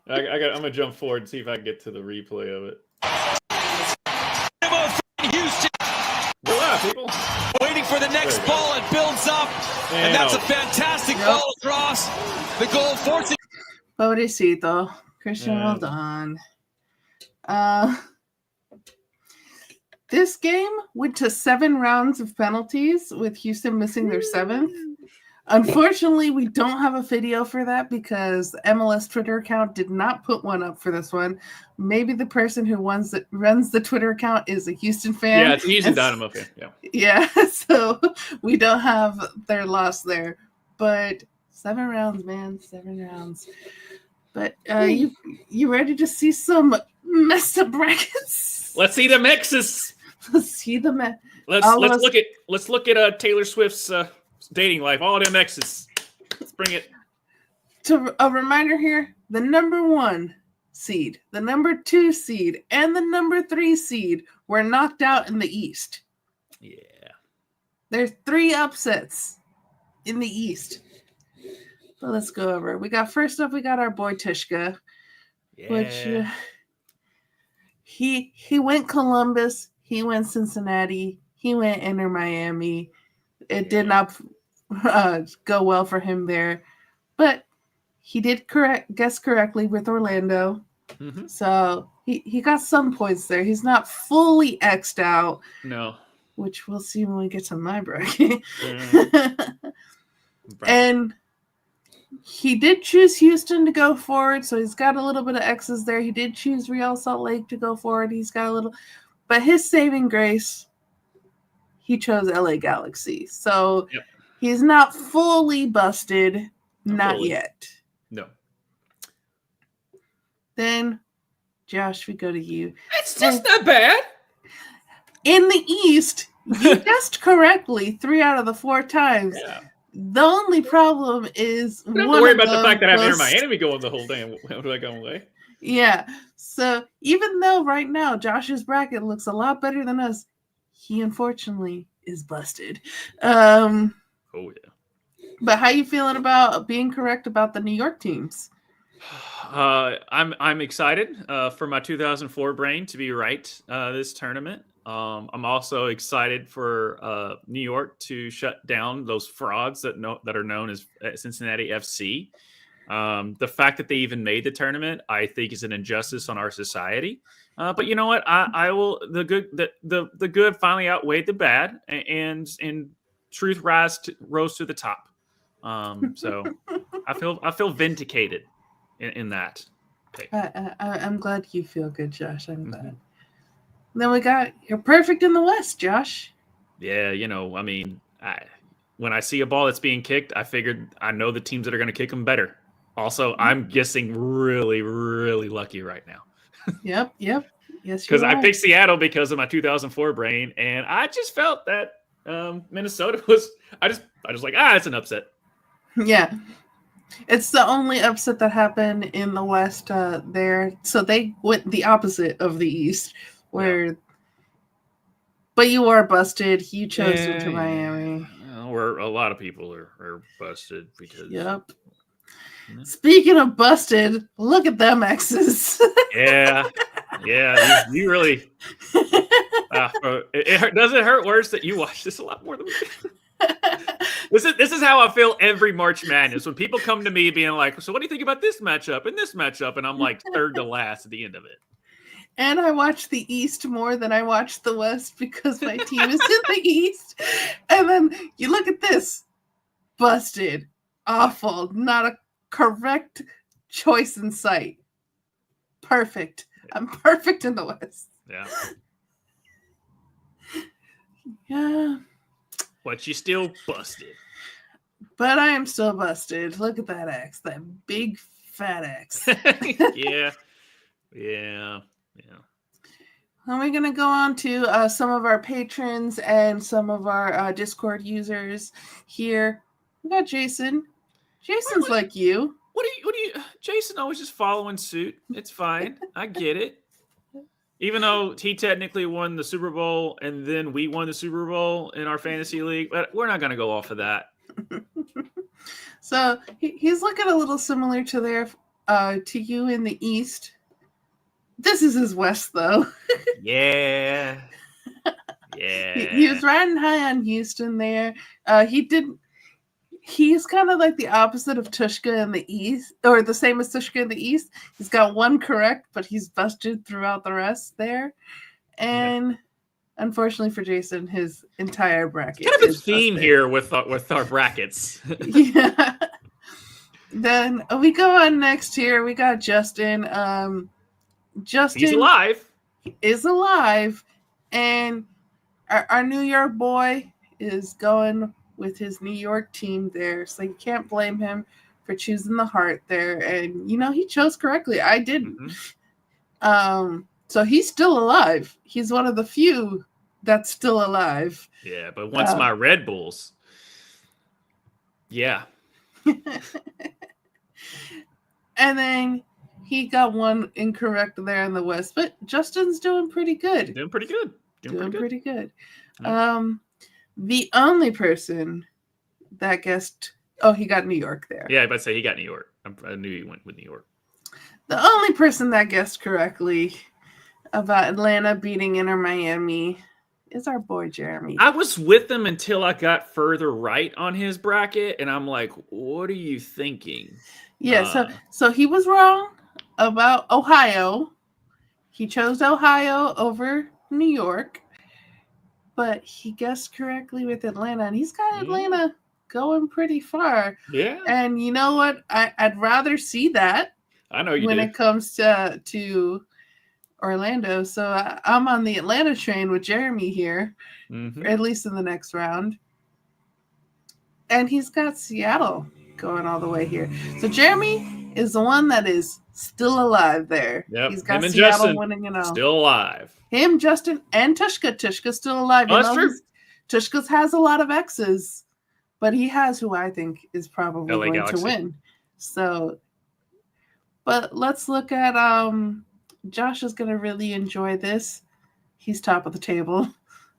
I'm gonna jump forward and see if I can get to the replay of it. Houston. Wow, people. Waiting for the next ball. It builds up. And that's a fantastic ball across the goal, forcing. Pobrecito. Christian Roldan. This game went to 7 rounds of penalties with Houston missing their 7th. Unfortunately, we don't have a video for that because the MLS Twitter account did not put one up for this one. Maybe the person who runs the Twitter account is a Houston fan. Yeah, it's a Houston Dynamo fan. Yeah. Yeah, so we don't have their loss there. But 7 rounds, man. 7 rounds. But you ready to see some messed up brackets? Let's see the mixes. Let's see the Let's look at Taylor Swift's dating life. All them exes. Let's bring it. To a reminder here: the number 1 seed, the number 2 seed, and the number 3 seed were knocked out in the East. Yeah. There's 3 upsets in the East. But let's go over. First up, we got our boy Tishka, which he went Columbus, he went Cincinnati, he went Inter Miami. It did not go well for him there, but he did guess correctly with Orlando. Mm-hmm. So he got some points there. He's not fully X'd out. No. Which we'll see when we get to my bracket. And he did choose Houston to go forward, so he's got a little bit of X's there. He did choose Real Salt Lake to go forward. He's got a little, but his saving grace, he chose LA Galaxy. So he's not fully busted, not yet. No. Then, Josh, we go to you. It's just not bad. In the East, you guessed correctly 3 out of the 4 times. Yeah. The only problem is we don't have to worry about the fact that I have Inter Miami going the whole damn way. Yeah. So even though right now Josh's bracket looks a lot better than us, he unfortunately is busted. Oh yeah. But how you feeling about being correct about the New York teams? I'm excited for my 2004 brain to be right this tournament. I'm also excited for New York to shut down those frauds that are known as Cincinnati FC. The fact that they even made the tournament, I think, is an injustice on our society. But you know what? I will. The good finally outweighed the bad, and truth rose to the top. So I feel vindicated in that. Okay. I'm glad you feel good, Josh. I'm glad. Then you're perfect in the West, Josh. Yeah, I mean, when I see a ball that's being kicked, I know the teams that are going to kick them better. Also, I'm guessing really, really lucky right now. Yep. Yes, because you I are. picked Seattle because of my 2004 brain, and I just felt that Minnesota was. I just like it's an upset. Yeah. It's the only upset that happened in the West there. So they went the opposite of the East, where. Yeah. But you are busted. You chose Inter Miami. Where a lot of people are busted because. Yep. Speaking of busted, look at them X's. Yeah. You really. Does it hurt worse that you watch this a lot more than me? This is how I feel every March Madness when people come to me being like, "So what do you think about this matchup and this matchup?" And I'm like third to last at the end of it. And I watch the East more than I watch the West because my team is in the East. And then you look at this, busted, awful, not a correct choice in sight. Perfect. I'm perfect in the West. Yeah. But you still busted. But I am still busted. Look at that X, that big fat X. Yeah. Are we going to go on to some of our patrons and some of our Discord users here? We got Jason. Jason's like you. What do you? Jason always just following suit. It's fine. I get it. Even though he technically won the Super Bowl and then we won the Super Bowl in our fantasy league, but we're not going to go off of that. So he's looking a little similar to you in the East. This is his West, though. Yeah. He was riding high on Houston there. He's kind of like the opposite of Tushka in the East, or the same as Tushka in the East. He's got one correct, but he's busted throughout the rest there. And unfortunately for Jason, his entire bracket kind of a theme busted here with our brackets. Yeah. Then we go on next here. We got Justin. Justin is alive, and our New York boy is going with his New York team there, so you can't blame him for choosing the heart there. And he chose correctly. I didn't. So he's still alive. He's one of the few that's still alive. Yeah, but once my Red Bulls, and then he got one incorrect there in the West, but Justin's doing pretty good. Doing pretty good. Yeah. The only person that guessed, he got New York there. Yeah, I about to say he got New York. I knew he went with New York. The only person that guessed correctly about Atlanta beating Inter Miami is our boy Jeremy. I was with him until I got further right on his bracket, and I'm like, what are you thinking? Yeah, so he was wrong about Ohio. He chose Ohio over New York. But he guessed correctly with Atlanta, and he's got Atlanta going pretty far. Yeah. And you know what? I'd rather see that. I know you when do. It comes to Orlando. So I'm on the Atlanta train with Jeremy here, at least in the next round. And he's got Seattle going all the way here. So Jeremy is the one that is still alive there. Yep. He's got Him and Seattle Justin winning it all. Still alive. Him, Justin, and Tushka. Tushka's still alive. Oh, that's true. Tushka's has a lot of X's, but he has who I think is probably LA going Galaxy. to win. So, but let's look at Josh is going to really enjoy this. He's top of the table.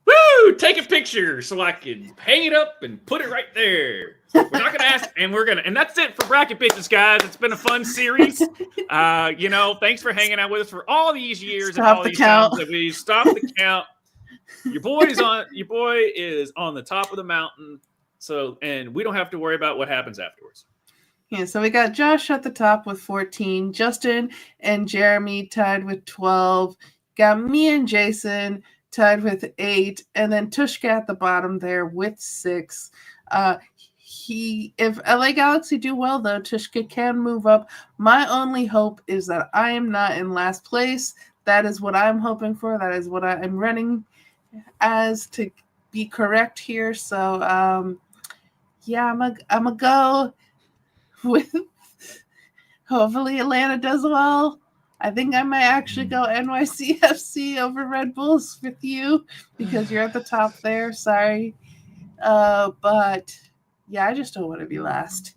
Woo! Take a picture so I can hang it up and put it right there. We're not going to ask, and that's it for Bracket Bitches, guys. It's been a fun series. Thanks for hanging out with us for all these years and all these times that we stopped the count. Your boy is on the top of the mountain. So, and we don't have to worry about what happens afterwards. Yeah, so we got Josh at the top with 14, Justin and Jeremy tied with 12, got me and Jason tied with 8, and then Tushka at the bottom there with 6. If LA Galaxy do well, though, Tushka can move up. My only hope is that I am not in last place. That is what I'm hoping for. That is what I'm running as to be correct here. So, I'm going to go with Hopefully Atlanta does well. I think I might actually go NYCFC over Red Bulls with you because you're at the top there. Sorry. But yeah, I just don't want to be last.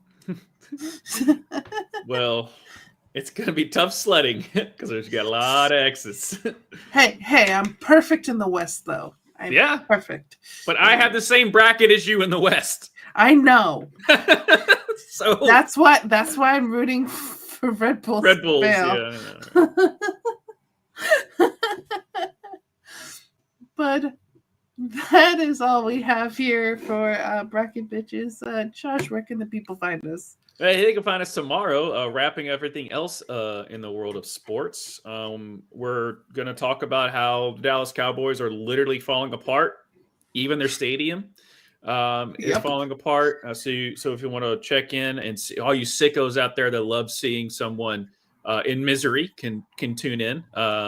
Well, it's going to be tough sledding because there's got a lot of X's. Hey, I'm perfect in the West, though. I'm perfect. But I have the same bracket as you in the West. I know. So that's why I'm rooting for Red Bulls. Red Bulls, yeah. But that is all we have here for Bracket Bitches. Josh, where can the people find us? Hey, they can find us tomorrow, wrapping everything else in the world of sports. We're going to talk about how the Dallas Cowboys are literally falling apart. Even their stadium is falling apart. So if you want to check in and see all you sickos out there that love seeing someone in misery can tune in.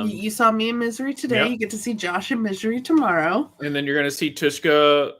You saw me in misery today. Yep. You get to see Josh in misery tomorrow. And then you're going to see Tushka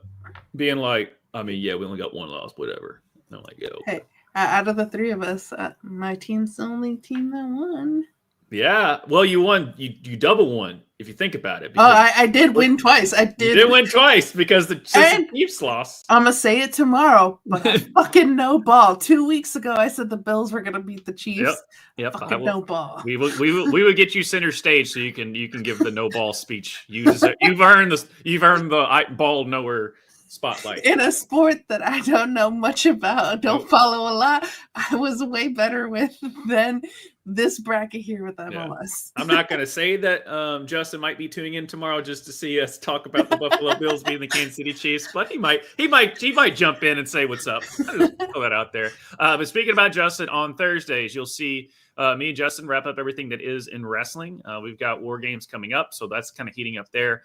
being like, I mean, yeah, we only got one loss, whatever. And I'm like, yeah, okay. Hey. Out of the three of us, my team's the only team that won. Yeah. Well, you won. You double won, if you think about it. I did win twice. You did win twice because the Chiefs lost. I'm going to say it tomorrow, but I fucking no ball. 2 weeks ago, I said the Bills were going to beat the Chiefs. Yep. Fucking no ball. We would get you center stage so you can give the no ball speech. You've earned the ball nowhere spotlight in a sport that I don't know much about, don't follow a lot. I was way better with than this bracket here with MLS. I'm not going to say that Justin might be tuning in tomorrow just to see us talk about the Buffalo Bills beating the Kansas City Chiefs, but he might jump in and say what's up. I'll just throw that out there. But speaking about Justin, on Thursdays you'll see me and Justin wrap up everything that is in wrestling. We've got War Games coming up, so that's kind of heating up there.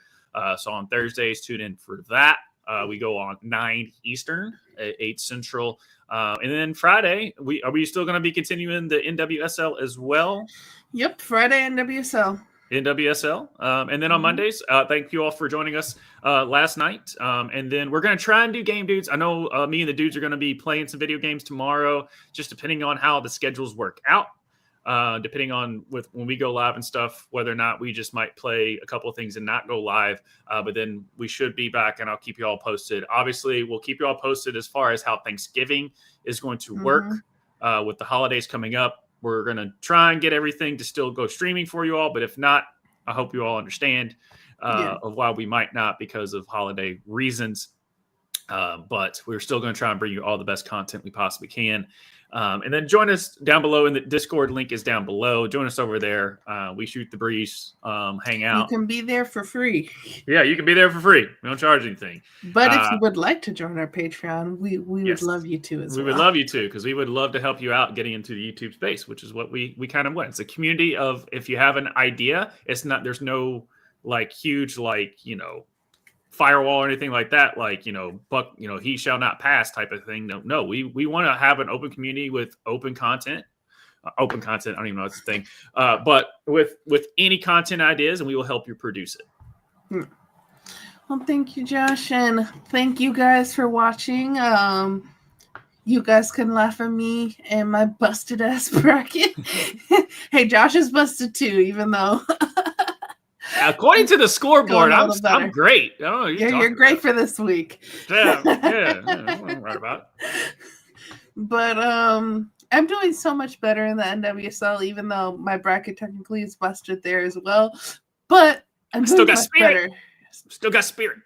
So on Thursdays, tune in for that. We go on 9 Eastern, 8 Central. And then Friday, are we still going to be continuing the NWSL as well? Yep, Friday NWSL. And then on Mondays, thank you all for joining us last night. And then we're going to try and do Game Dudes. I know me and the dudes are going to be playing some video games tomorrow, just depending on how the schedules work out. Depending on when we go live and stuff, whether or not we just might play a couple of things and not go live. But then we should be back, and I'll keep you all posted. Obviously, we'll keep you all posted as far as how Thanksgiving is going to work with the holidays coming up. We're going to try and get everything to still go streaming for you all. But if not, I hope you all understand of why we might not because of holiday reasons. But we're still going to try and bring you all the best content we possibly can. And then join us down below in the Discord link is down below. Join us over there. We shoot the breeze, hang out. You can be there for free. Yeah, you can be there for free. We don't charge anything. But if you would like to join our Patreon, we would love you to as well. We would love you to because we would love to help you out getting into the YouTube space, which is what we kind of want. It's a community of if you have an idea, there's no like huge firewall or anything like that, he shall not pass type of thing. No, we want to have an open community with open content. I don't even know what's the thing. But with any content ideas, and we will help you produce it. Well, thank you, Josh, and thank you guys for watching. You guys can laugh at me and my busted ass bracket. Hey, Josh is busted too, even though. According to the scoreboard, I'm great. I don't know you're great for this week. Yeah, I'm right about it. But I'm doing so much better in the NWSL, even though my bracket technically is busted there as well. But I'm still got spirit. Still got spirit.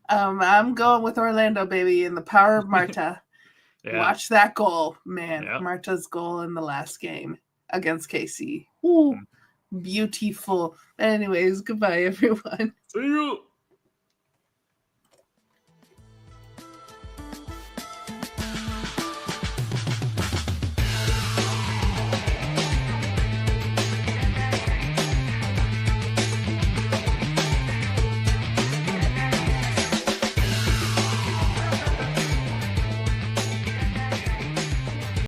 I'm going with Orlando, baby, and the power of Marta. Watch that goal, man. Yep. Marta's goal in the last game against KC. Ooh. Beautiful. Anyways, goodbye, everyone. See you.